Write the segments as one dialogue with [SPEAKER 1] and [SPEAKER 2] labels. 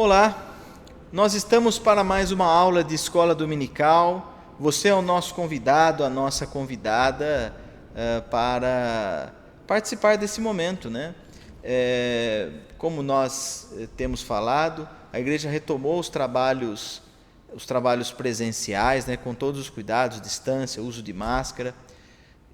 [SPEAKER 1] Olá, nós estamos para mais uma aula de escola dominical. Você é o nosso convidado, a nossa convidada para participar desse momento, né? Como nós temos falado, a igreja retomou os trabalhos presenciais, né, com todos os cuidados, distância, uso de máscara.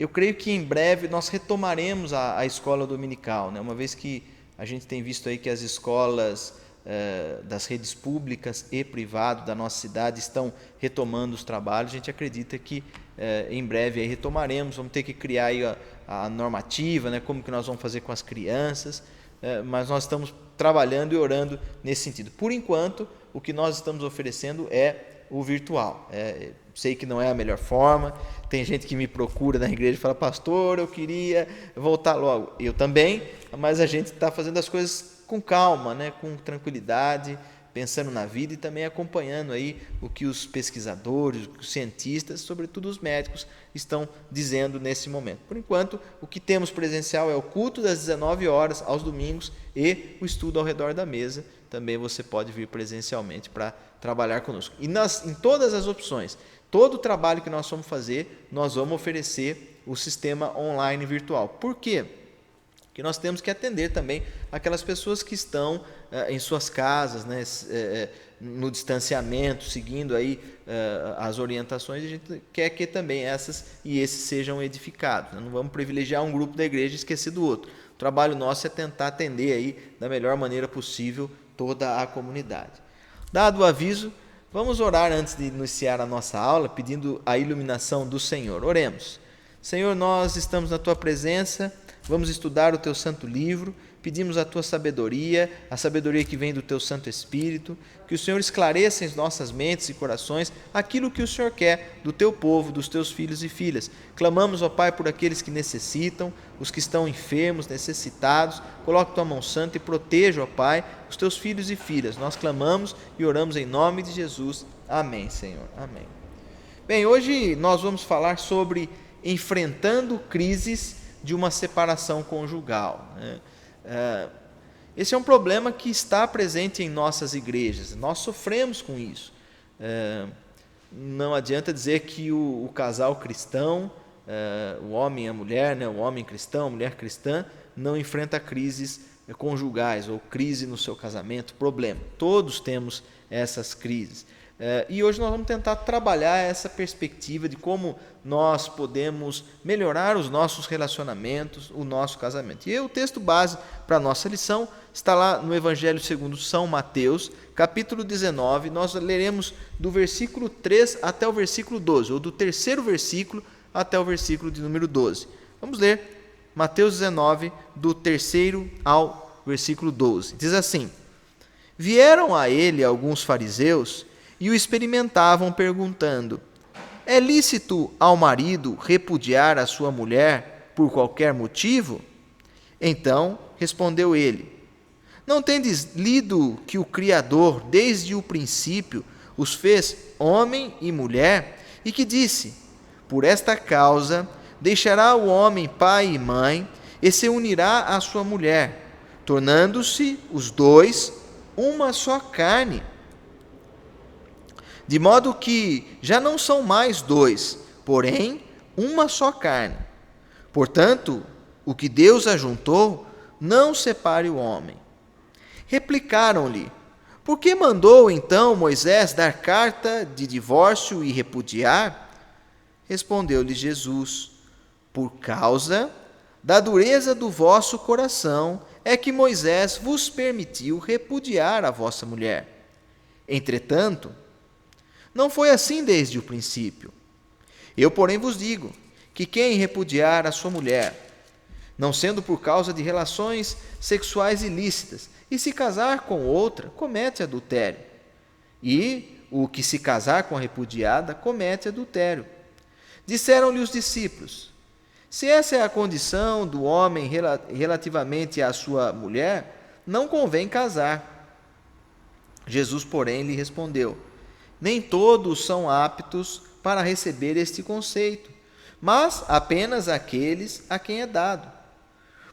[SPEAKER 1] Eu creio que em breve nós retomaremos a escola dominical, né? Uma vez que a gente tem visto aí que as escolas das redes públicas e privadas da nossa cidade estão retomando os trabalhos. A gente acredita que em breve aí retomaremos, vamos ter que criar aí a normativa, né, como que nós vamos fazer com as crianças, mas nós estamos trabalhando e orando nesse sentido. Por enquanto, o que nós estamos oferecendo é o virtual. Sei que não é a melhor forma, tem gente que me procura na igreja e fala: pastor, eu queria voltar logo. Eu também, mas a gente está fazendo as coisas com calma, né, com tranquilidade, pensando na vida e também acompanhando aí o que os pesquisadores, os cientistas, sobretudo os médicos, estão dizendo nesse momento. Por enquanto, o que temos presencial é o culto das 19 horas aos domingos e o estudo ao redor da mesa. Também você pode vir presencialmente para trabalhar conosco. E em todas as opções, todo o trabalho que nós vamos fazer, nós vamos oferecer o sistema online virtual. Por quê? Que nós temos que atender também aquelas pessoas que estão em suas casas, né, no distanciamento, seguindo aí as orientações. A gente quer que também essas e esses sejam edificados. Não vamos privilegiar um grupo da igreja e esquecer do outro. O trabalho nosso é tentar atender aí da melhor maneira possível toda a comunidade. Dado o aviso, vamos orar antes de iniciar a nossa aula, pedindo a iluminação do Senhor. Oremos. Senhor, nós estamos na Tua presença, vamos estudar o Teu santo livro, pedimos a Tua sabedoria, a sabedoria que vem do Teu Santo Espírito, que o Senhor esclareça em nossas mentes e corações aquilo que o Senhor quer do Teu povo, dos Teus filhos e filhas. Clamamos, ó Pai, por aqueles que necessitam, os que estão enfermos, necessitados. Coloque Tua mão santa e proteja, ó Pai, os Teus filhos e filhas. Nós clamamos e oramos em nome de Jesus. Amém, Senhor. Amém. Bem, hoje nós vamos falar sobre enfrentando crises de uma separação conjugal, né? Esse é um problema que está presente em nossas igrejas. Nós sofremos com isso. Não adianta dizer que o casal cristão, o homem e a mulher, né, o homem cristão, a mulher cristã, não enfrenta crises conjugais ou crise no seu casamento, problema. Todos temos essas crises. E hoje nós vamos tentar trabalhar essa perspectiva de como nós podemos melhorar os nossos relacionamentos, o nosso casamento. E o texto base para a nossa lição está lá no Evangelho segundo São Mateus, capítulo 19. Nós leremos do versículo 3 até o versículo 12, ou do terceiro versículo até o versículo de número 12. Vamos ler Mateus 19, do terceiro ao versículo 12. Diz assim: Vieram a ele alguns fariseus e o experimentavam, perguntando: é lícito ao marido repudiar a sua mulher por qualquer motivo? Então respondeu ele: não tendes lido que o Criador, desde o princípio, os fez homem e mulher, e que disse: por esta causa deixará o homem pai e mãe, e se unirá à sua mulher, tornando-se os dois uma só carne. De modo que já não são mais dois, porém uma só carne. Portanto, o que Deus ajuntou, não separe o homem. Replicaram-lhe: por que mandou então Moisés dar carta de divórcio e repudiar? Respondeu-lhe Jesus: por causa da dureza do vosso coração é que Moisés vos permitiu repudiar a vossa mulher. Entretanto, não foi assim desde o princípio. Eu, porém, vos digo que quem repudiar a sua mulher, não sendo por causa de relações sexuais ilícitas, e se casar com outra, comete adultério. E o que se casar com a repudiada, comete adultério. Disseram-lhe os discípulos: se essa é a condição do homem relativamente à sua mulher, não convém casar. Jesus, porém, lhe respondeu: nem todos são aptos para receber este conceito, mas apenas aqueles a quem é dado.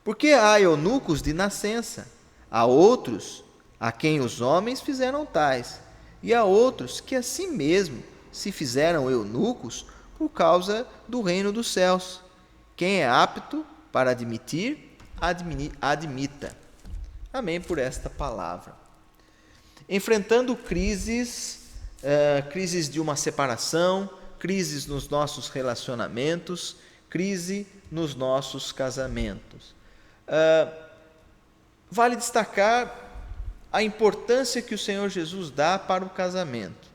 [SPEAKER 1] Porque há eunucos de nascença, há outros a quem os homens fizeram tais, e a outros que assim mesmo se fizeram eunucos por causa do reino dos céus. Quem é apto para admitir, admita. Amém por esta palavra. Enfrentando crises de uma separação, crises nos nossos relacionamentos, crise nos nossos casamentos. Vale destacar a importância que o Senhor Jesus dá para o casamento.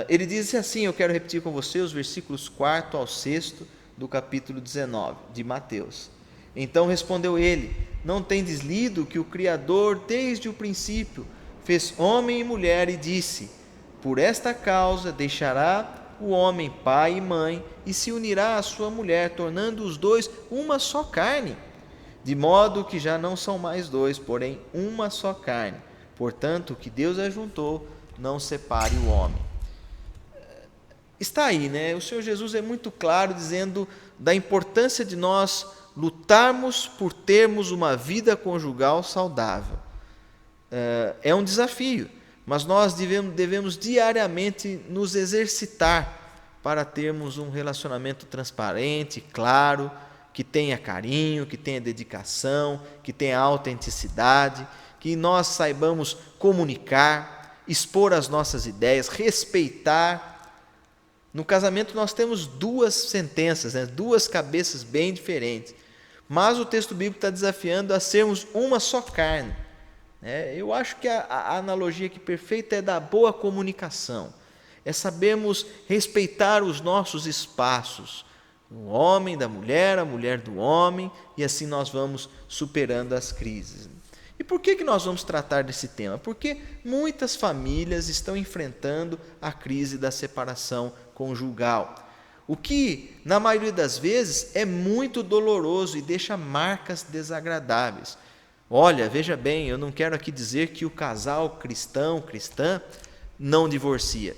[SPEAKER 1] Ele diz assim, eu quero repetir com você os versículos 4 ao 6 do capítulo 19 de Mateus. Então respondeu ele: não tendes lido que o Criador desde o princípio fez homem e mulher e disse: por esta causa deixará o homem pai e mãe e se unirá à sua mulher, tornando os dois uma só carne. De modo que já não são mais dois, porém uma só carne. Portanto, o que Deus ajuntou, não separe o homem. Está aí, né? O Senhor Jesus é muito claro dizendo da importância de nós lutarmos por termos uma vida conjugal saudável. É um desafio, mas nós devemos diariamente nos exercitar para termos um relacionamento transparente, claro, que tenha carinho, que tenha dedicação, que tenha autenticidade, que nós saibamos comunicar, expor as nossas ideias, respeitar. No casamento nós temos duas sentenças, né? Duas cabeças bem diferentes, mas o texto bíblico está desafiando a sermos uma só carne. Eu acho que a analogia aqui perfeita é da boa comunicação, é sabermos respeitar os nossos espaços, o homem da mulher, a mulher do homem, e assim nós vamos superando as crises. E por que nós vamos tratar desse tema? Porque muitas famílias estão enfrentando a crise da separação conjugal, o que, na maioria das vezes, é muito doloroso e deixa marcas desagradáveis. Olha, veja bem, eu não quero aqui dizer que o casal cristã não divorcia.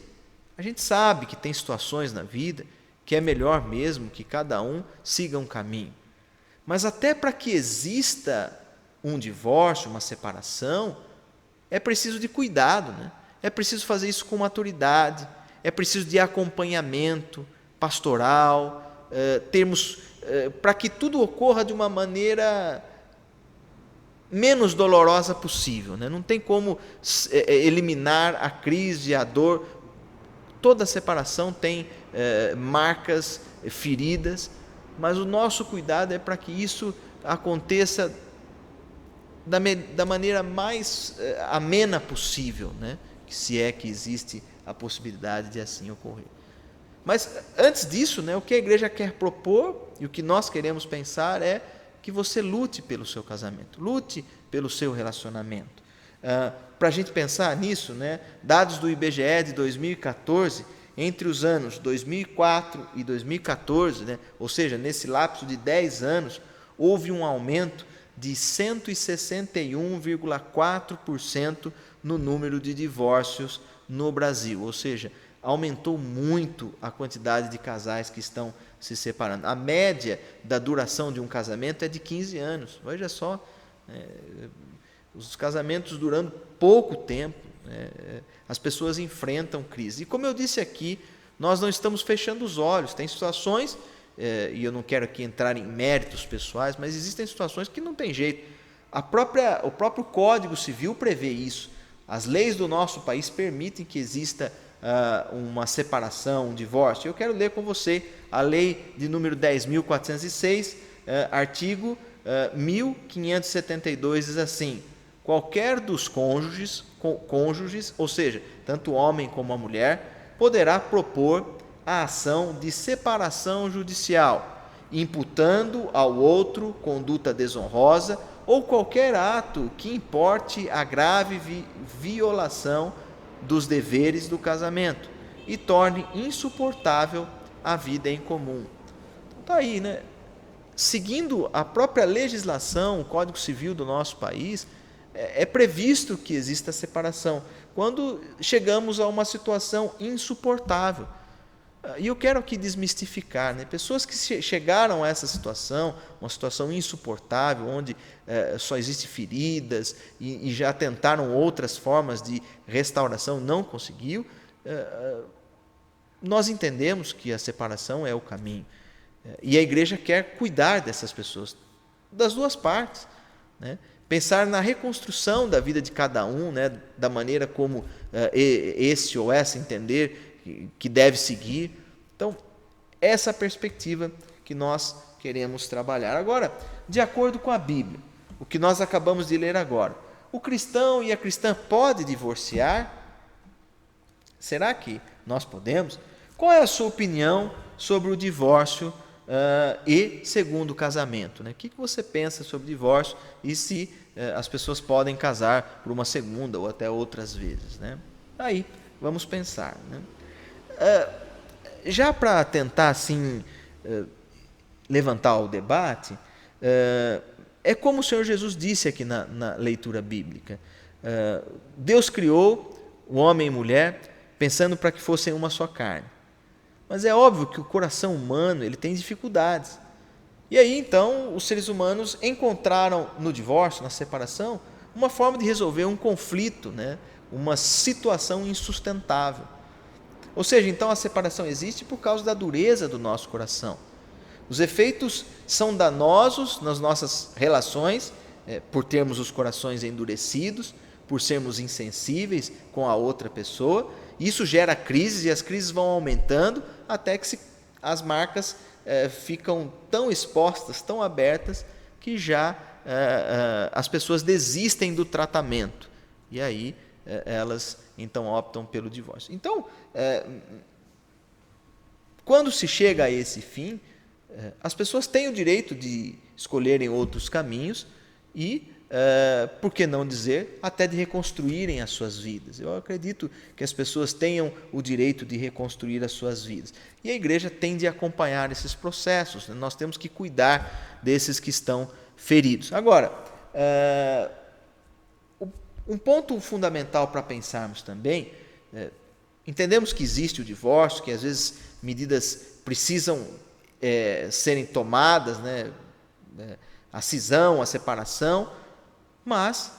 [SPEAKER 1] A gente sabe que tem situações na vida que é melhor mesmo que cada um siga um caminho. Mas até para que exista um divórcio, uma separação, é preciso de cuidado, né? É preciso fazer isso com maturidade, é preciso de acompanhamento pastoral, para que tudo ocorra de uma maneira menos dolorosa possível, né? Não tem como eliminar a crise, a dor. Toda separação tem marcas, feridas, mas o nosso cuidado é para que isso aconteça da maneira mais amena possível, né? Se é que existe a possibilidade de assim ocorrer. Mas antes disso, né, o que a igreja quer propor e o que nós queremos pensar é que você lute pelo seu casamento, lute pelo seu relacionamento. Para a gente pensar nisso, né, dados do IBGE de 2014, entre os anos 2004 e 2014, né, ou seja, nesse lapso de 10 anos, houve um aumento de 161,4% no número de divórcios no Brasil, ou seja, aumentou muito a quantidade de casais que estão se separando. A média da duração de um casamento é de 15 anos. Veja só, os casamentos durando pouco tempo, as pessoas enfrentam crise. E como eu disse aqui, nós não estamos fechando os olhos. Tem situações, e eu não quero aqui entrar em méritos pessoais, mas existem situações que não tem jeito. O próprio Código Civil prevê isso. As leis do nosso país permitem que exista uma separação, um divórcio. Eu quero ler com você a lei de número 10.406, artigo 1572, diz assim: qualquer dos cônjuges, ou seja, tanto o homem como a mulher, poderá propor a ação de separação judicial, imputando ao outro conduta desonrosa ou qualquer ato que importe a grave violação dos deveres do casamento e torne insuportável a vida em comum. Está aí, né? Seguindo a própria legislação, o Código Civil do nosso país, é previsto que exista separação quando chegamos a uma situação insuportável. E eu quero aqui desmistificar, né? Pessoas que chegaram a essa situação, uma situação insuportável, onde só existem feridas e já tentaram outras formas de restauração, não conseguiu. Nós entendemos que a separação é o caminho. E a igreja quer cuidar dessas pessoas, das duas partes, né? Pensar na reconstrução da vida de cada um, né? Da maneira como esse ou essa entender que deve seguir. Então, essa perspectiva que nós queremos trabalhar. Agora, de acordo com a Bíblia, o que nós acabamos de ler agora, o cristão e a cristã podem divorciar? Será que nós podemos? Qual é a sua opinião sobre o divórcio e segundo casamento, né? O que você pensa sobre o divórcio e se as pessoas podem casar por uma segunda ou até outras vezes, né? Aí, vamos pensar, né? Já para tentar assim levantar o debate, é como o Senhor Jesus disse aqui na leitura bíblica. Deus criou o homem e mulher pensando para que fossem uma só carne. Mas é óbvio que o coração humano ele tem dificuldades. E aí então os seres humanos encontraram no divórcio, na separação, uma forma de resolver um conflito, né? Uma situação insustentável. Ou seja, então a separação existe por causa da dureza do nosso coração. Os efeitos são danosos nas nossas relações, por termos os corações endurecidos, por sermos insensíveis com a outra pessoa. Isso gera crises e as crises vão aumentando até que as marcas ficam tão expostas, tão abertas, que já as pessoas desistem do tratamento. E aí elas então optam pelo divórcio. Então, quando se chega a esse fim, as pessoas têm o direito de escolherem outros caminhos e, por que não dizer, até de reconstruírem as suas vidas. Eu acredito que as pessoas tenham o direito de reconstruir as suas vidas. E a igreja tem de acompanhar esses processos, né? Nós temos que cuidar desses que estão feridos. Agora, um ponto fundamental para pensarmos também, entendemos que existe o divórcio, que às vezes medidas precisam serem tomadas, né? A cisão, a separação, mas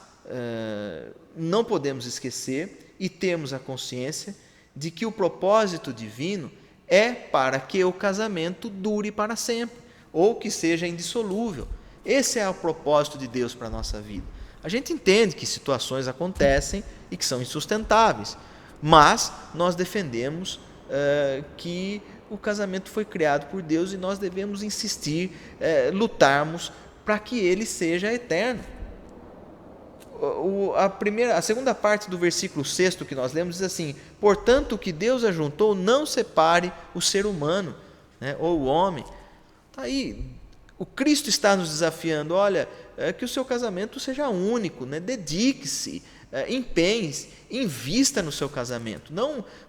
[SPEAKER 1] não podemos esquecer e termos a consciência de que o propósito divino é para que o casamento dure para sempre, ou que seja indissolúvel. Esse é o propósito de Deus para a nossa vida. A gente entende que situações acontecem e que são insustentáveis, mas nós defendemos que o casamento foi criado por Deus e nós devemos insistir, lutarmos para que ele seja eterno. A segunda parte do versículo 6 que nós lemos diz assim: portanto, o que Deus ajuntou, não separe o ser humano, né, ou o homem. Tá aí, o Cristo está nos desafiando, olha, que o seu casamento seja único, né? Dedique-se, empenhe-se, invista no seu casamento,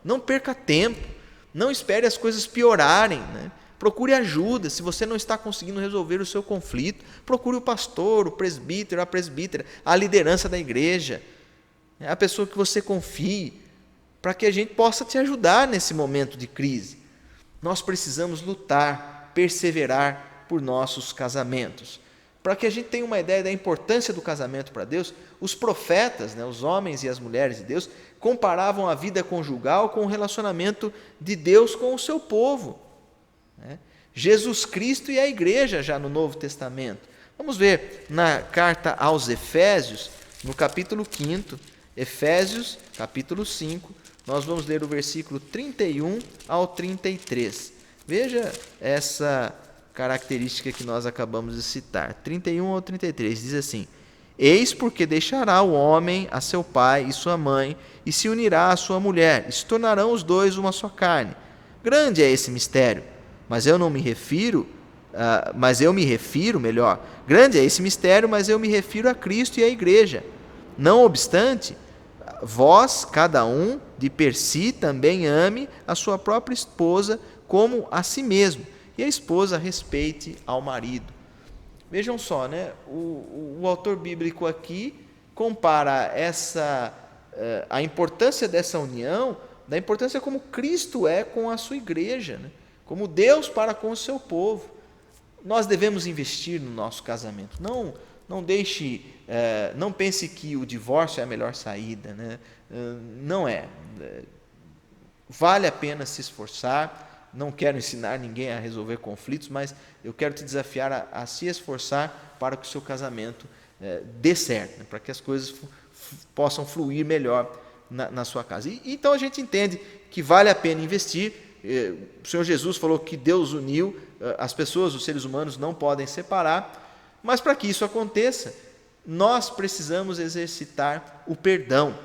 [SPEAKER 1] não perca tempo, não espere as coisas piorarem, né? Procure ajuda. Se você não está conseguindo resolver o seu conflito, procure o pastor, o presbítero, a presbítera, a liderança da igreja, a pessoa que você confie, para que a gente possa te ajudar nesse momento de crise. Nós precisamos lutar, perseverar por nossos casamentos. Para que a gente tenha uma ideia da importância do casamento para Deus, os profetas, né, os homens e as mulheres de Deus, comparavam a vida conjugal com o relacionamento de Deus com o seu povo. Jesus Cristo e a igreja já no Novo Testamento. Vamos ver na carta aos Efésios, no capítulo 5, Efésios, capítulo 5, nós vamos ler o versículo 31 ao 33. Veja essa característica que nós acabamos de citar. 31 ao 33, diz assim: eis porque deixará o homem a seu pai e sua mãe, e se unirá à sua mulher, e se tornarão os dois uma só carne. Grande é esse mistério, grande é esse mistério, mas eu me refiro a Cristo e à igreja. Não obstante, vós, cada um, de per si, também ame a sua própria esposa como a si mesmo, e a esposa respeite ao marido. Vejam só, né? O autor bíblico aqui compara a importância dessa união da importância como Cristo é com a sua igreja, né? Como Deus para com o seu povo. Nós devemos investir no nosso casamento. Não deixe, não pense que o divórcio é a melhor saída, né? Não é. Vale a pena se esforçar. Não quero ensinar ninguém a resolver conflitos, mas eu quero te desafiar a se esforçar para que o seu casamento dê certo, né? Para que as coisas possam fluir melhor na sua casa. Então a gente entende que vale a pena investir. O Senhor Jesus falou que Deus uniu, as pessoas, os seres humanos não podem separar, mas para que isso aconteça, nós precisamos exercitar o perdão,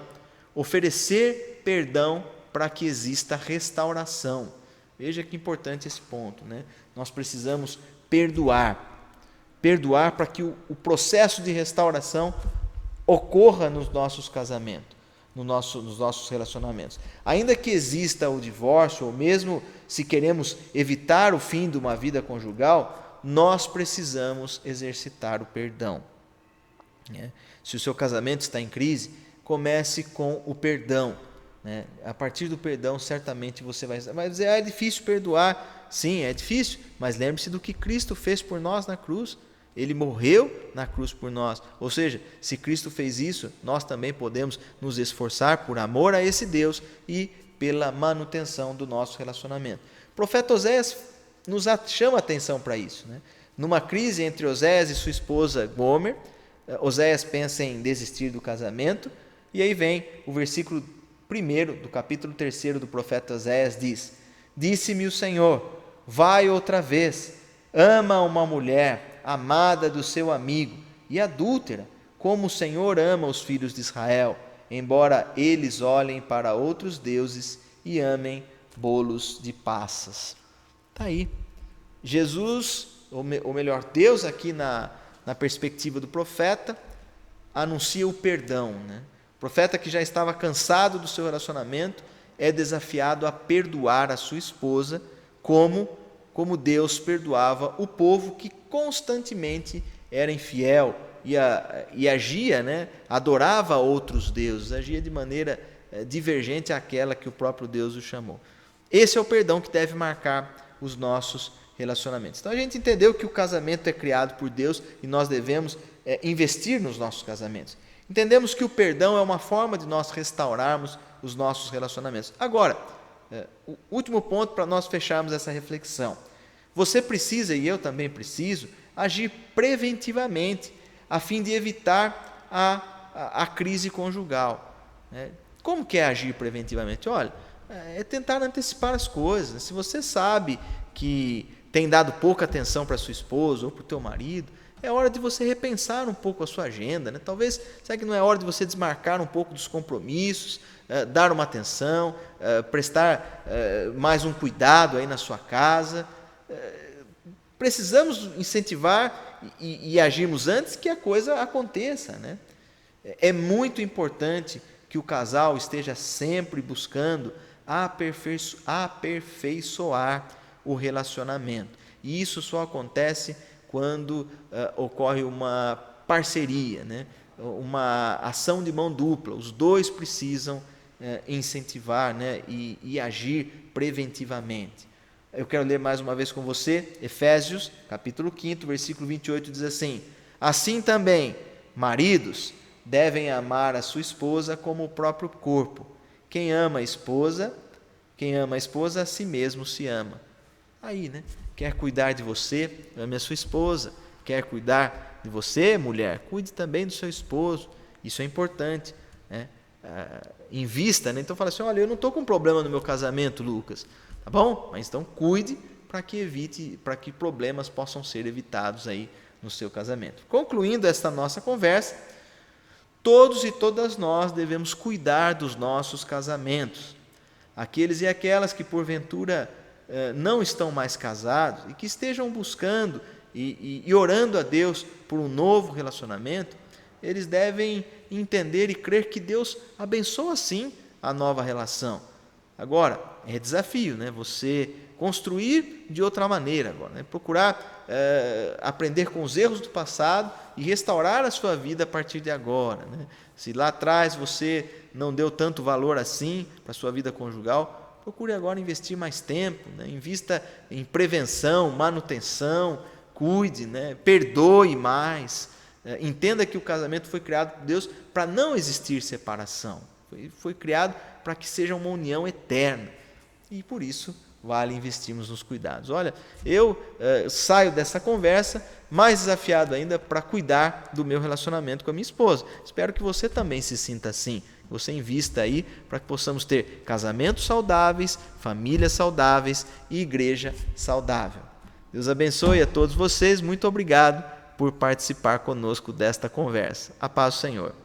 [SPEAKER 1] oferecer perdão para que exista restauração. Veja que importante esse ponto, né? Nós precisamos perdoar para que o processo de restauração ocorra nos nossos casamentos, nos nossos relacionamentos. Ainda que exista o divórcio, ou mesmo se queremos evitar o fim de uma vida conjugal, nós precisamos exercitar o perdão. Se o seu casamento está em crise, comece com o perdão. A partir do perdão, certamente você vai dizer, é difícil perdoar. Sim, é difícil, mas lembre-se do que Cristo fez por nós na cruz. Ele morreu na cruz por nós. Ou seja, se Cristo fez isso, nós também podemos nos esforçar por amor a esse Deus e pela manutenção do nosso relacionamento. O profeta Oséias nos chama a atenção para isso, né? Numa crise entre Oséias e sua esposa Gomer, Oséias pensa em desistir do casamento, e aí vem o versículo 1 do capítulo 3 do profeta Oséias, diz: Disse-me o Senhor, vai outra vez, ama uma mulher amada do seu amigo e adúltera, como o Senhor ama os filhos de Israel, embora eles olhem para outros deuses e amem bolos de passas. Está aí. Jesus, ou melhor, Deus aqui na perspectiva do profeta, anuncia o perdão, né? O profeta que já estava cansado do seu relacionamento é desafiado a perdoar a sua esposa como Deus perdoava o povo que constantemente era infiel e agia, né, adorava outros deuses, agia de maneira divergente àquela que o próprio Deus o chamou. Esse é o perdão que deve marcar os nossos relacionamentos. Então a gente entendeu que o casamento é criado por Deus e nós devemos investir nos nossos casamentos. Entendemos que o perdão é uma forma de nós restaurarmos os nossos relacionamentos. Agora, o último ponto para nós fecharmos essa reflexão. Você precisa, e eu também preciso, agir preventivamente, a fim de evitar a crise conjugal. Como que é agir preventivamente? Olha, é tentar antecipar as coisas. Se você sabe que tem dado pouca atenção para sua esposa ou para o teu marido, é hora de você repensar um pouco a sua agenda, né? Talvez, será que não é hora de você desmarcar um pouco dos compromissos, dar uma atenção, prestar mais um cuidado aí na sua casa? Precisamos incentivar e agirmos antes que a coisa aconteça, né? É muito importante que o casal esteja sempre buscando aperfeiçoar o relacionamento. E isso só acontece quando ocorre uma parceria, né? Uma ação de mão dupla. Os dois precisam incentivar, né? e agir preventivamente. Eu quero ler mais uma vez com você, Efésios, capítulo 5, versículo 28, diz assim: Assim também, maridos, devem amar a sua esposa como o próprio corpo. Quem ama a esposa, a si mesmo se ama. Aí, né? Quer cuidar de você, ame a sua esposa. Quer cuidar de você, mulher, cuide também do seu esposo. Isso é importante, né? Invista, né? Então fala assim, olha, eu não estou com problema no meu casamento, Lucas, tá bom? Mas então cuide para que problemas possam ser evitados aí no seu casamento. Concluindo esta nossa conversa, todos e todas nós devemos cuidar dos nossos casamentos. Aqueles e aquelas que porventura não estão mais casados e que estejam buscando e orando a Deus por um novo relacionamento, eles devem entender e crer que Deus abençoa sim a nova relação. Agora, é desafio, né? Você construir de outra maneira agora, né? Procurar aprender com os erros do passado e restaurar a sua vida a partir de agora, né? Se lá atrás você não deu tanto valor assim para a sua vida conjugal, procure agora investir mais tempo, né? Invista em prevenção, manutenção, cuide, né? Perdoe mais. Entenda que o casamento foi criado por Deus para não existir separação. Foi criado para que seja uma união eterna. E por isso vale investirmos nos cuidados. Olha, eu saio dessa conversa mais desafiado ainda para cuidar do meu relacionamento com a minha esposa. Espero que você também se sinta assim. Que você invista aí para que possamos ter casamentos saudáveis, famílias saudáveis e igreja saudável. Deus abençoe a todos vocês. Muito obrigado por participar conosco desta conversa. A paz do Senhor.